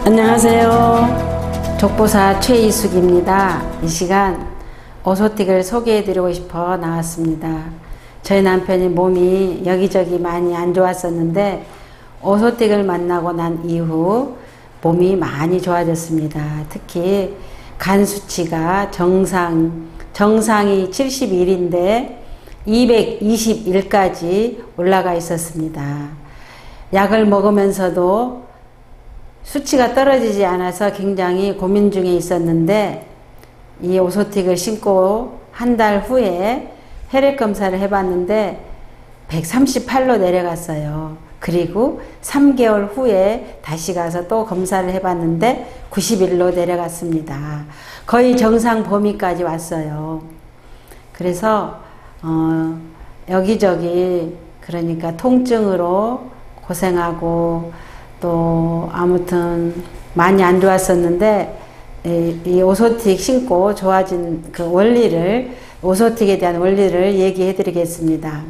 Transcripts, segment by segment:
안녕하세요. 족보사 최이숙입니다. 이 시간 오소틱을 소개해드리고 싶어 나왔습니다. 저희 남편이 몸이 여기저기 많이 안 좋았었는데 오소틱을 만나고 난 이후 몸이 많이 좋아졌습니다. 특히 간 수치가 정상이 71인데 221까지 올라가 있었습니다. 약을 먹으면서도 수치가 떨어지지 않아서 굉장히 고민 중에 있었는데 이 오소틱을 신고 한 달 후에 혈액 검사를 해봤는데 138로 내려갔어요. 그리고 3개월 후에 다시 가서 또 검사를 해봤는데 91로 내려갔습니다. 거의 정상 범위까지 왔어요. 그래서 여기저기 그러니까 통증으로 고생하고 또 아무튼 많이 안 좋았었는데 이 오소틱 신고 좋아진 그 원리를, 오소틱에 대한 원리를 얘기해 드리겠습니다.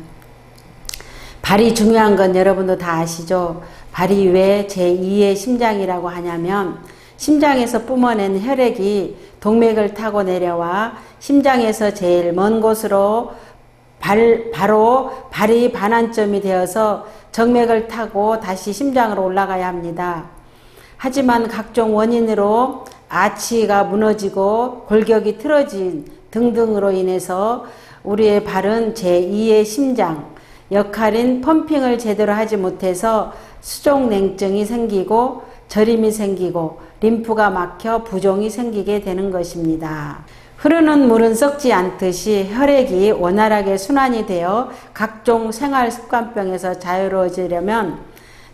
발이 중요한 건 여러분도 다 아시죠? 발이 왜 제2의 심장이라고 하냐면 심장에서 뿜어낸 혈액이 동맥을 타고 내려와 심장에서 제일 먼 곳으로 바로 발이 반환점이 되어서 정맥을 타고 다시 심장으로 올라가야 합니다. 하지만 각종 원인으로 아치가 무너지고 골격이 틀어진 등등으로 인해서 우리의 발은 제2의 심장 역할인 펌핑을 제대로 하지 못해서 수족냉증이 생기고 저림이 생기고 림프가 막혀 부종이 생기게 되는 것입니다. 흐르는 물은 썩지 않듯이 혈액이 원활하게 순환이 되어 각종 생활습관병에서 자유로워지려면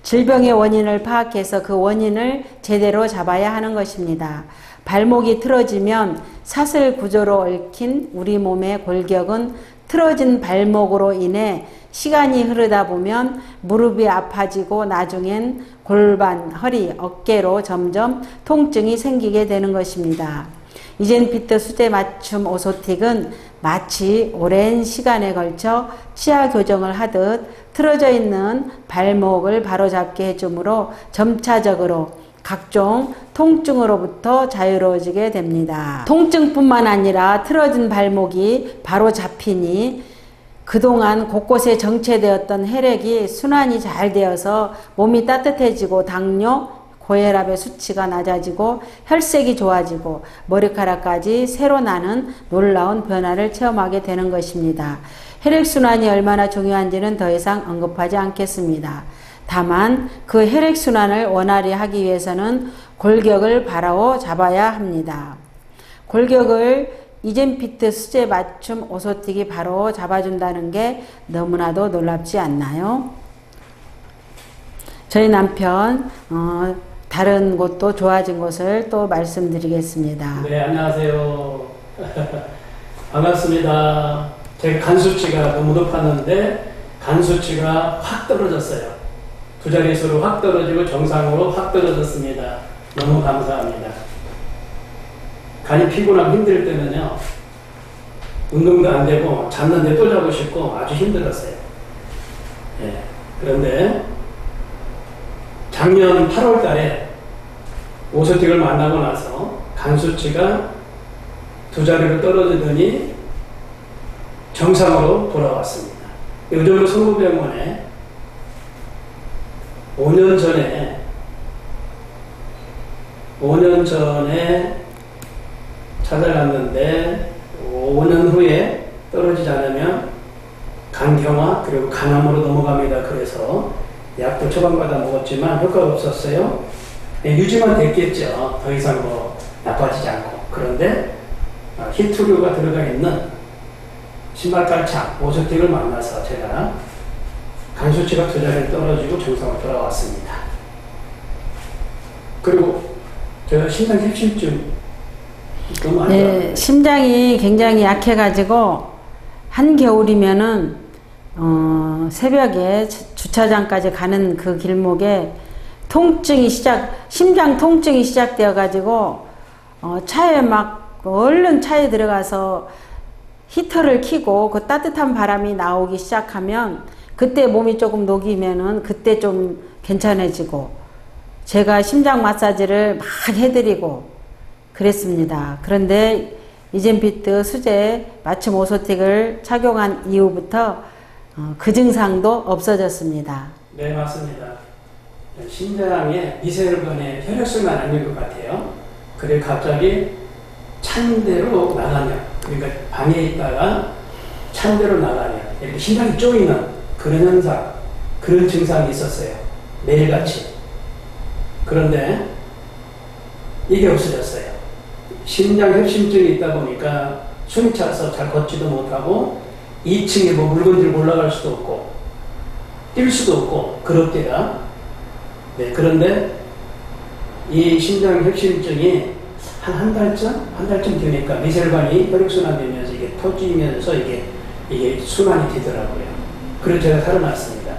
질병의 원인을 파악해서 그 원인을 제대로 잡아야 하는 것입니다. 발목이 틀어지면 사슬 구조로 얽힌 우리 몸의 골격은 틀어진 발목으로 인해 시간이 흐르다 보면 무릎이 아파지고 나중엔 골반, 허리, 어깨로 점점 통증이 생기게 되는 것입니다. 이젠피트 수제 맞춤 오소틱은 마치 오랜 시간에 걸쳐 치아 교정을 하듯 틀어져 있는 발목을 바로잡게 해주므로 점차적으로 각종 통증으로부터 자유로워지게 됩니다. 통증뿐만 아니라 틀어진 발목이 바로 잡히니 그동안 곳곳에 정체되었던 혈액이 순환이 잘 되어서 몸이 따뜻해지고 당뇨, 고혈압의 수치가 낮아지고 혈색이 좋아지고 머리카락까지 새로 나는 놀라운 변화를 체험하게 되는 것입니다. 혈액순환이 얼마나 중요한지는 더 이상 언급하지 않겠습니다. 다만 그 혈액순환을 원활히 하기 위해서는 골격을 바로 잡아야 합니다. 골격을 이젠피트 수제 맞춤 오소틱이 바로 잡아준다는 게 너무나도 놀랍지 않나요? 저희 남편 다른 곳도 좋아진 곳을 또 말씀드리겠습니다. 네, 안녕하세요. 반갑습니다. 제 간 수치가 너무 높았는데 간 수치가 확 떨어졌어요. 두 자릿수로 확 떨어지고 정상으로 확 떨어졌습니다. 너무 감사합니다. 간이 피곤하고 힘들 때는요, 운동도 안 되고 잤는데 또 자고 싶고 아주 힘들었어요. 예. 그런데 작년 8월 달에 오소틱을 만나고 나서 간 수치가 두 자리로 떨어지더니 정상으로 돌아왔습니다. 요즘은 성모병원에 5년 전에 찾아갔는데 5년 후에 떨어지지 않으면 간경화 그리고 간암으로 넘어갑니다. 그래서 약도 처방받아 먹었지만 효과가 없었어요. 유지만 됐겠죠. 더 이상 뭐 나빠지지 않고. 그런데 히토류가 들어가 있는 신발깔창 오소틱을 만나서 제가 간 수치가 두 자리로 떨어지고 정상으로 돌아왔습니다. 그리고 제가 심장 협심증 너무 안 좋아요. 네, 심장이 굉장히 약해가지고 한겨울이면은 새벽에 주차장까지 가는 그 길목에 심장 통증이 시작되어 가지고 차에 막 얼른 차에 들어가서 히터를 켜고 그 따뜻한 바람이 나오기 시작하면 그때 몸이 조금 녹이면은 그때 좀 괜찮아지고 제가 심장 마사지를 막 해드리고 그랬습니다. 그런데 이젠피트 수제 맞춤 오소틱을 착용한 이후부터 그 증상도 없어졌습니다. 네, 맞습니다. 심장에 미세혈관에 혈액순환 아닌 것 같아요. 그래 갑자기 찬 대로 나가냐, 그러니까 방에 있다가 찬 대로 나가냐, 이렇게 심장이 쪼이는 그런 현상, 그런 증상이 있었어요. 매일같이. 그런데 이게 없어졌어요. 심장 협심증이 있다 보니까 숨이 차서 잘 걷지도 못하고 2층에 뭐 물건 들고 올라갈 수도 없고 뛸 수도 없고 그렇게가. 네, 그런데 이 심장 협심증이 한 달쯤 되니까 미세혈관이 혈액순환되면서 이게 터지면서 이게 순환이 되더라고요. 그래서 제가 살아났습니다.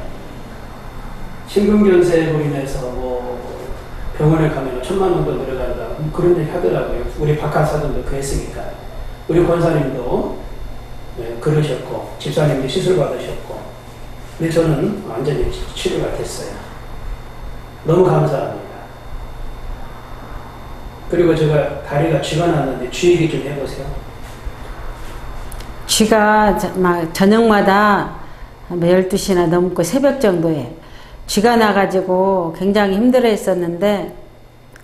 심근경색으로 인해서 뭐 병원에 가면 1,000만 원도 들어간다 그런 얘기 하더라고요. 우리 박하사님도 그랬으니까. 우리 권사님도 네, 그러셨고 집사님도 시술 받으셨고. 근데 저는 완전히 치료가 됐어요. 너무 감사합니다. 그리고 제가 다리가 쥐가 났는데 쥐 얘기 좀 해보세요. 쥐가 막 저녁마다 12시나 넘고 새벽 정도에 쥐가 나가지고 굉장히 힘들어 했었는데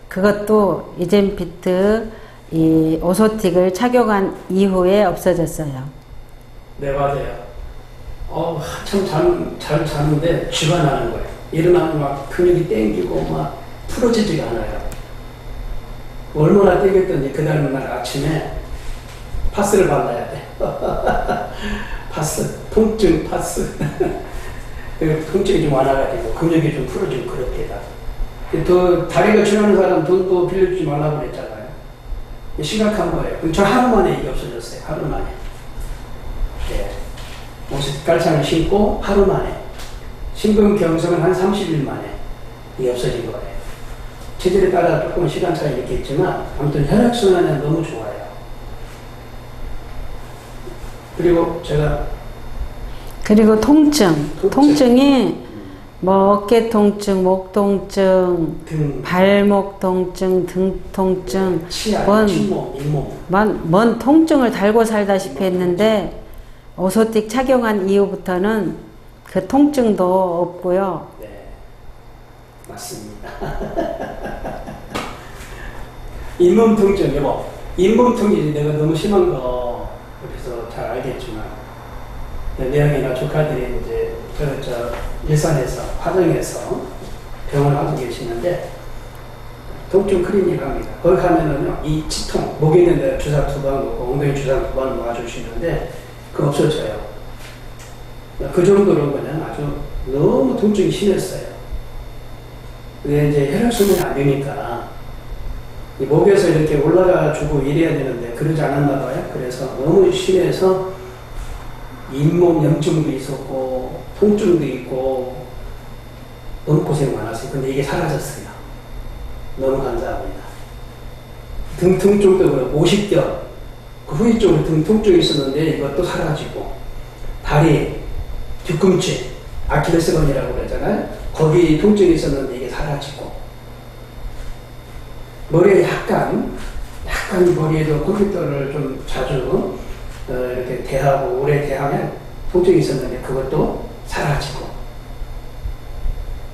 그것도 이젠피트 이 오소틱을 착용한 이후에 없어졌어요. 네, 맞아요. 한참 잘 자는데 쥐가 나는 거예요. 일어나면 막 근육이 땡기고 막 풀어지지가 않아요. 얼마나 땡겼던지 그 다음날 아침에 파스를 발라야 돼. 파스, 통증 파스. 통증이 좀 완화가 되고 근육이 좀 풀어지고 그렇게 다. 또 다리가 쥐나는 사람 돈도 빌려주지 말라고 그랬잖아요. 심각한 거예요. 저 하루 만에 이게 없어졌어요. 하루 만에. 네. 옷을 깔창을 신고 하루 만에. 심근경색은 한 30일 만에 이게 없어진 거예요. 체질에 따라 조금 시간 차이 있겠지만 아무튼 혈액순환은 너무 좋아요. 그리고 통증이 뭐 어깨 통증, 목 통증, 발목 통증, 등 통증, 뭔 통증을 달고 살다시피 했는데 오소틱 착용한 이후부터는 그 통증도 없고요. 네, 맞습니다. 잇몸 통증, 여보. 잇몸 통증이 내가 너무 심한 거 옆에서 잘 알겠지만 내형이나 조카들이 이제 저 일산에서 화정에서 병원 하고 계시는데 통증 클리닉 합니다. 거기 가면은요 이 치통 목 있는 데 주사 2번 놓고 엉덩이 주사 2번 놓아주시는데 그거 없어져요. 그 정도로 그냥 아주 너무 통증이 심했어요. 근데 이제 혈액순환이 안 되니까 이 목에서 이렇게 올라가 주고 이래야 되는데 그러지 않았나 봐요. 그래서 너무 심해서 잇몸 염증도 있었고 통증도 있고 너무 고생 많았어요. 근데 이게 사라졌어요. 너무 감사합니다. 등 통증도 그렇고 50견 그 후위 쪽으로 등 통증이 있었는데 이것도 사라지고 다리 뒤꿈치 아킬레스건이라고 그러잖아요. 거기 통증이 있었는데 이게 사라지고 머리에 약간 머리에도 컴퓨터를 좀 자주 이렇게 대하고 오래 대하면 통증이 있었는데 그것도 사라지고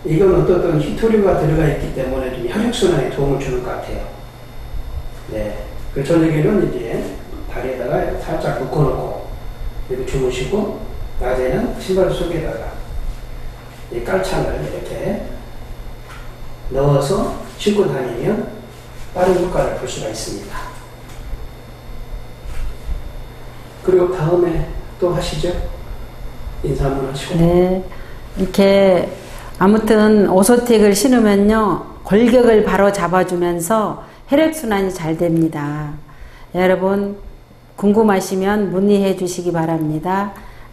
이건 어떤 히토류가 들어가 있기 때문에 좀 혈액순환에 도움을 주는 것 같아요. 네. 그 저녁에는 이제 다리에다가 살짝 묶어놓고 이렇게 주무시고 낮에는 신발 속에다가 이 깔창을 이렇게 넣어서 신고 다니면 빠른 효과를 볼 수가 있습니다. 그리고 다음에 또 하시죠. 인사 한번 하시고. 네. 이렇게 아무튼 오소틱을 신으면요 골격을 바로 잡아주면서 혈액순환이 잘 됩니다. 여러분 궁금하시면 문의해 주시기 바랍니다.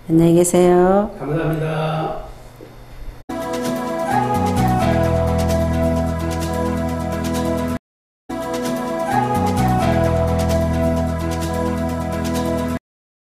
안녕히 계세요. 감사합니다.